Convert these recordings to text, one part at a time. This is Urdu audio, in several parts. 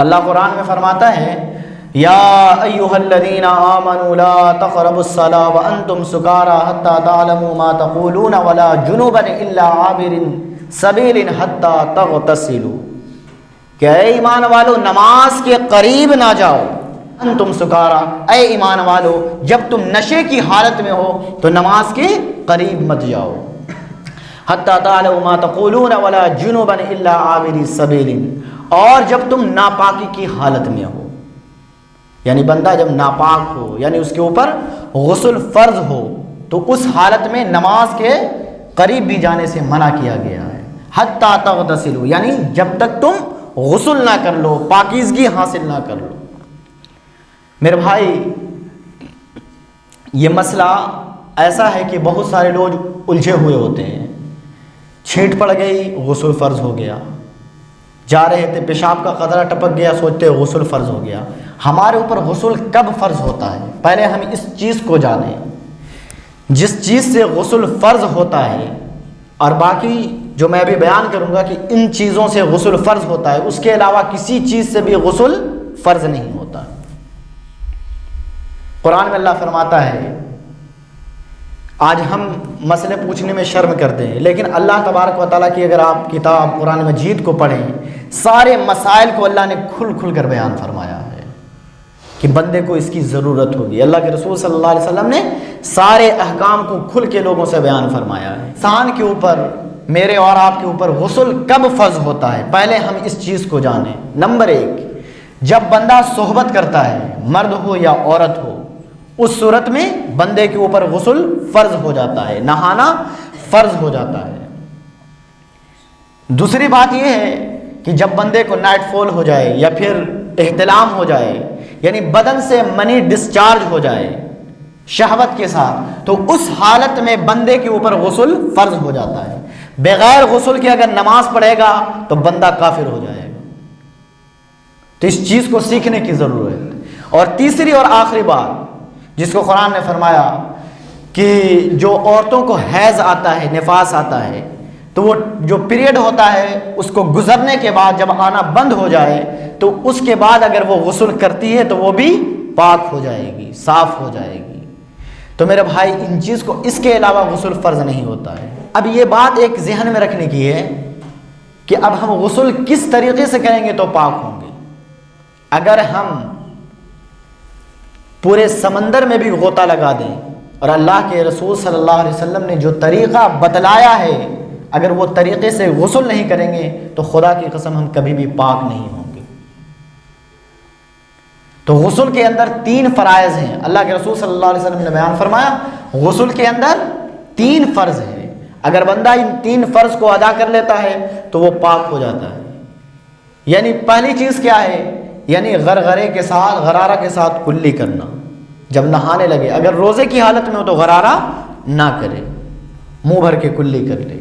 اللہ قرآن میں فرماتا ہے یا ایھا الذین آمنوا لا تقربوا الصلاۃ وانتم سکارى حتى تعلموا ما تقولون ولا جنبا الا عابر سبیل حتى تغتسلوا، کہ اے ایمان والو نماز کے قریب نہ جاؤ، انتم سکارى، اے ایمان والو جب تم نشے کی حالت میں ہو تو نماز کے قریب مت جاؤ، حتى تعلموا ما تقولون ولا جنبا الا عابر سبیل، اور جب تم ناپاکی کی حالت میں ہو، یعنی بندہ جب ناپاک ہو یعنی اس کے اوپر غسل فرض ہو تو اس حالت میں نماز کے قریب بھی جانے سے منع کیا گیا ہے۔ حتی تغتسلوا، یعنی جب تک تم غسل نہ کر لو، پاکیزگی حاصل نہ کر لو۔ میرے بھائی یہ مسئلہ ایسا ہے کہ بہت سارے لوگ الجھے ہوئے ہوتے ہیں، چھینٹ پڑ گئی غسل فرض ہو گیا، جا رہے تھے پیشاب کا قطرہ ٹپک گیا سوچتے غسل فرض ہو گیا۔ ہمارے اوپر غسل کب فرض ہوتا ہے؟ پہلے ہم اس چیز کو جانیں، جس چیز سے غسل فرض ہوتا ہے، اور باقی جو میں بھی بیان کروں گا کہ ان چیزوں سے غسل فرض ہوتا ہے، اس کے علاوہ کسی چیز سے بھی غسل فرض نہیں ہوتا۔ قرآن میں اللہ فرماتا ہے، آج ہم مسئلے پوچھنے میں شرم کرتے ہیں، لیکن اللہ تبارک و تعالیٰ کی اگر آپ کتاب قرآن مجید کو پڑھیں، سارے مسائل کو اللہ نے کھل کھل کر بیان فرمایا ہے کہ بندے کو اس کی ضرورت ہوگی۔ اللہ کے رسول صلی اللہ علیہ وسلم نے سارے احکام کو کھل کے لوگوں سے بیان فرمایا ہے۔ انسان کے اوپر، میرے اور آپ کے اوپر غسل کب فرض ہوتا ہے؟ پہلے ہم اس چیز کو جانیں۔ نمبر 1، جب بندہ صحبت کرتا ہے، مرد ہو یا عورت ہو، اس صورت میں بندے کے اوپر غسل فرض ہو جاتا ہے، نہانا فرض ہو جاتا ہے۔ دوسری بات یہ ہے کہ جب بندے کو نائٹ فال ہو جائے یا پھر احتلام ہو جائے، یعنی بدن سے منی ڈسچارج ہو جائے شہوت کے ساتھ، تو اس حالت میں بندے کے اوپر غسل فرض ہو جاتا ہے۔ بغیر غسل کے اگر نماز پڑھے گا تو بندہ کافر ہو جائے گا۔ تو اس چیز کو سیکھنے کی ضرورت ہے۔ اور تیسری اور آخری بات جس کو قرآن نے فرمایا کہ جو عورتوں کو حیض آتا ہے، نفاس آتا ہے، تو وہ جو پیریڈ ہوتا ہے اس کو گزرنے کے بعد جب آنا بند ہو جائے تو اس کے بعد اگر وہ غسل کرتی ہے تو وہ بھی پاک ہو جائے گی، صاف ہو جائے گی۔ تو میرے بھائی ان چیز کو، اس کے علاوہ غسل فرض نہیں ہوتا ہے۔ اب یہ بات ایک ذہن میں رکھنے کی ہے کہ اب ہم غسل کس طریقے سے کریں گے تو پاک ہوں گے۔ اگر ہم پورے سمندر میں بھی غوطہ لگا دیں اور اللہ کے رسول صلی اللہ علیہ وسلم نے جو طریقہ بتلایا ہے، اگر وہ طریقے سے غسل نہیں کریں گے تو خدا کی قسم ہم کبھی بھی پاک نہیں ہوں گے۔ تو غسل کے اندر 3 فرائض ہیں، اللہ کے رسول صلی اللہ علیہ وسلم نے بیان فرمایا غسل کے اندر 3 فرض ہیں، اگر بندہ ان 3 فرض کو ادا کر لیتا ہے تو وہ پاک ہو جاتا ہے۔ یعنی پہلی چیز کیا ہے؟ یعنی غرغرے کے ساتھ، غرارہ کے ساتھ کلی کرنا۔ جب نہانے لگے، اگر روزے کی حالت میں ہو تو غرارہ نہ کرے، منہ بھر کے کلی کر لے۔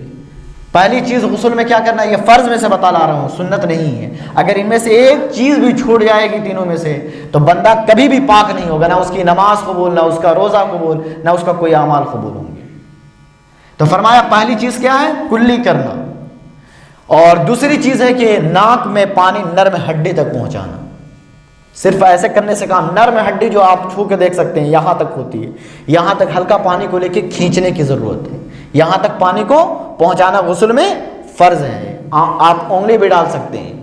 پہلی چیز غسل میں کیا کرنا ہے؟ یہ فرض میں سے بتا لا رہا ہوں، سنت نہیں ہے۔ اگر ان میں سے ایک چیز بھی چھوٹ جائے گی تینوں میں سے تو بندہ کبھی بھی پاک نہیں ہوگا، نہ اس کی نماز قبول، نہ اس کا روزہ قبول، نہ اس کا کوئی اعمال قبول ہوں گے۔ تو فرمایا پہلی چیز کیا ہے؟ کلی کرنا۔ اور دوسری چیز ہے کہ ناک میں پانی نرم ہڈی تک پہنچانا۔ صرف ایسے کرنے سے کام، نرم ہڈی جو آپ چھو کے دیکھ سکتے ہیں یہاں تک ہوتی ہے، یہاں تک ہلکا پانی کو لے کے کھینچنے کی ضرورت ہے، یہاں تک پانی کو پہنچانا غسل میں فرض ہے۔ آپ انگلی بھی ڈال سکتے ہیں۔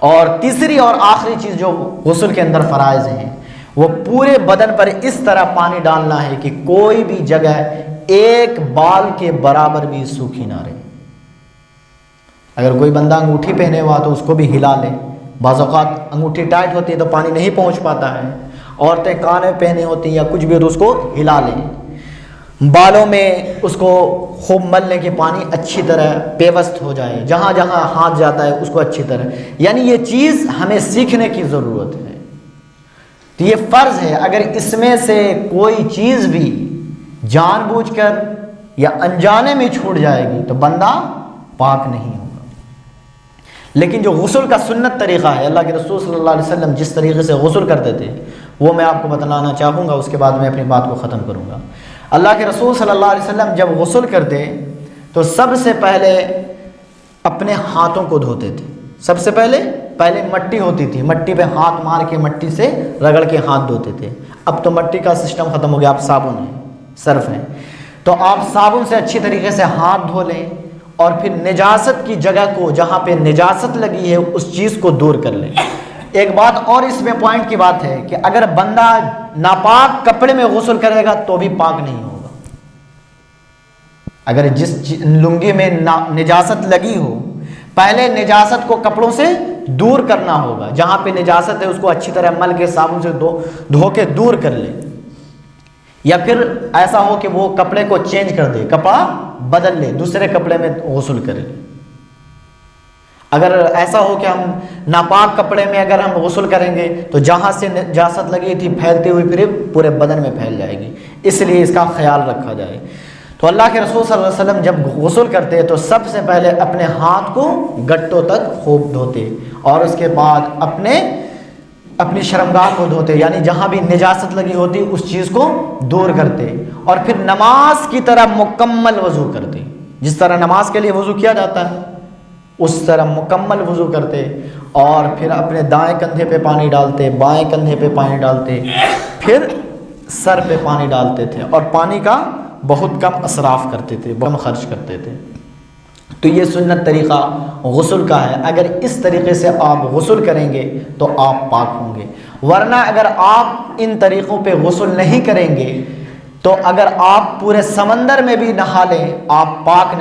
اور تیسری اور آخری چیز جو غسل کے اندر فرائض ہیں، وہ پورے بدن پر اس طرح پانی ڈالنا ہے کہ کوئی بھی جگہ ایک بال کے برابر بھی سوکھی نہ رہے۔ اگر کوئی بندہ انگوٹھی پہنے ہوا تو اس کو بھی ہلا لے، بعض اوقات انگوٹھی ٹائٹ ہوتی ہے تو پانی نہیں پہنچ پاتا ہے، عورتیں کانے پہنے ہوتی ہیں یا کچھ بھی، تو اس کو ہلا لیں۔ بالوں میں اس کو خوب مل لیں کہ پانی اچھی طرح پیوست ہو جائے، جہاں جہاں ہاتھ جاتا ہے اس کو اچھی طرح، یعنی یہ چیز ہمیں سیکھنے کی ضرورت ہے۔ تو یہ فرض ہے، اگر اس میں سے کوئی چیز بھی جان بوجھ کر یا انجانے میں چھوٹ جائے گی تو بندہ پاک نہیں ہوگا۔ لیکن جو غسل کا سنت طریقہ ہے، اللہ کے رسول صلی اللہ علیہ وسلم جس طریقے سے غسل کرتے تھے وہ میں آپ کو بتلانا چاہوں گا، اس کے بعد میں اپنی بات کو ختم کروں گا۔ اللہ کے رسول صلی اللہ علیہ وسلم جب غسل کرتے تو سب سے پہلے اپنے ہاتھوں کو دھوتے تھے، سب سے پہلے پہلے مٹی ہوتی تھی، مٹی پہ ہاتھ مار کے مٹی سے رگڑ کے ہاتھ دھوتے تھے، اب تو مٹی کا سسٹم ختم ہو گیا، اب صابن ہے، صرف ہے، تو آپ صابن سے اچھی طریقے سے ہاتھ دھو لیں اور پھر نجاست کی جگہ کو، جہاں پہ نجاست لگی ہے اس چیز کو دور کر لیں۔ ایک بات اور اس میں پوائنٹ کی بات ہے کہ اگر بندہ ناپاک کپڑے میں غسل کرے گا تو بھی پاک نہیں ہوگا۔ اگر جس لنگی میں نجاست لگی ہو، پہلے نجاست کو کپڑوں سے دور کرنا ہوگا، جہاں پہ نجاست ہے اس کو اچھی طرح مل کے صابن سے دھو کے دور کر لے، یا پھر ایسا ہو کہ وہ کپڑے کو چینج کر دے، کپڑا بدل لے، دوسرے کپڑے میں غسل کرے۔ اگر ایسا ہو کہ ہم ناپاک کپڑے میں اگر ہم غسل کریں گے تو جہاں سے نجاست لگی تھی پھیلتی ہوئی پھر پورے بدن میں پھیل جائے گی، اس لیے اس کا خیال رکھا جائے۔ تو اللہ کے رسول صلی اللہ علیہ وسلم جب غسل کرتے تو سب سے پہلے اپنے ہاتھ کو گٹوں تک خوب دھوتے اور اس کے بعد اپنی شرمگاہ کو دھوتے، یعنی جہاں بھی نجاست لگی ہوتی اس چیز کو دور کرتے، اور پھر نماز کی طرح مکمل وضو کرتے، جس طرح نماز کے لیے وضو کیا جاتا ہے اس طرح مکمل وضو کرتے، اور پھر اپنے دائیں کندھے پہ پانی ڈالتے، بائیں کندھے پہ پانی ڈالتے، پھر سر پہ پانی ڈالتے تھے، اور پانی کا بہت کم اسراف کرتے تھے، بہت کم خرچ کرتے تھے۔ تو یہ سنت طریقہ غسل کا ہے، اگر اس طریقے سے آپ غسل کریں گے تو آپ پاک ہوں گے، ورنہ اگر آپ ان طریقوں پہ غسل نہیں کریں گے تو اگر آپ پورے سمندر میں بھی نہا لیں آپ پاک نہیں